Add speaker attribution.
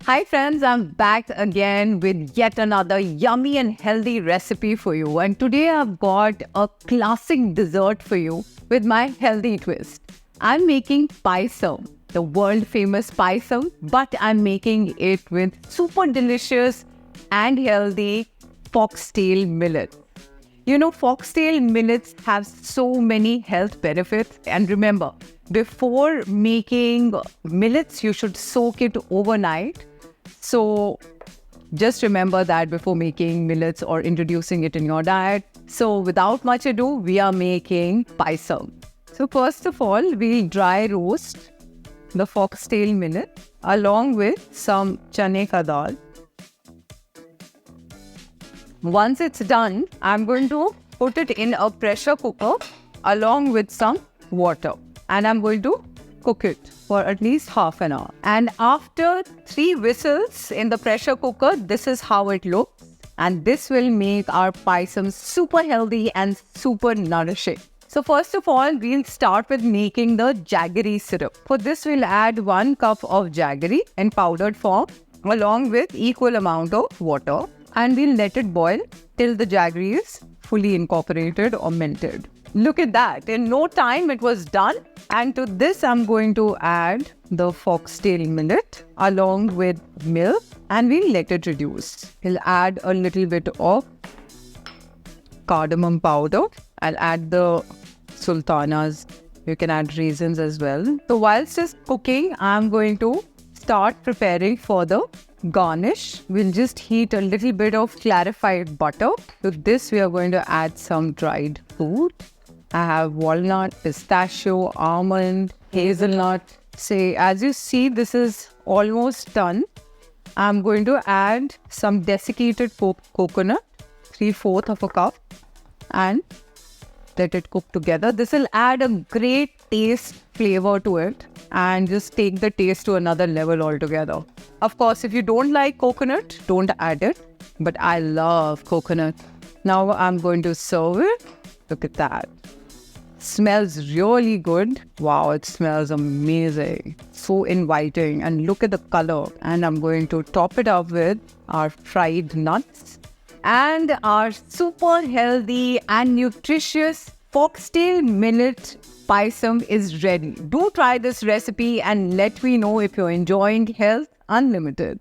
Speaker 1: Hi friends, I'm back again with yet another yummy and healthy recipe for you. And today I've got a classic dessert for you with my healthy twist. I'm making Pysum, the world famous Pysum, but I'm making it with super delicious and healthy Foxtail millet. You know, Foxtail millets have so many health benefits. And remember, before making millets, you should soak it overnight. So just remember that before making millets or introducing it in your diet. So without much ado, we are making Pysum. So first of all, we'll dry roast the Foxtail millet along with some chane ka dal. Once it's done, I'm going to put it in a pressure cooker along with some water. And I'm going to cook it for at least half an hour. And after 3 whistles in the pressure cooker, this is how it looks. And this will make our Pysum super healthy and super nourishing. So first of all, we'll start with making the jaggery syrup. For this, we'll add 1 cup of jaggery in powdered form along with equal amount of water. And we'll let it boil till the jaggery is fully incorporated or melted. Look at that. In no time, it was done. And to this, I'm going to add the Foxtail millet along with milk and we'll let it reduce. We'll add a little bit of cardamom powder. I'll add the sultanas. You can add raisins as well. So whilst it's cooking, I'm going to start preparing for the garnish. We'll just heat a little bit of clarified butter. To this, we are going to add some dried fruit. I have walnut, pistachio, almond, hazelnut. As you see, this is almost done. I'm going to add some desiccated coconut, 3/4 of a cup, and let it cook together. This will add a great taste flavor to it and just take the taste to another level altogether. Of course, if you don't like coconut, don't add it. But I love coconut. Now I'm going to serve it. Look at that. Smells really good. Wow, it smells amazing. So inviting. And look at the color. And I'm going to top it up with our fried nuts. And our super healthy and nutritious Foxtail millet Pysum is ready. Do try this recipe and let me know if you're enjoying Health Unlimited.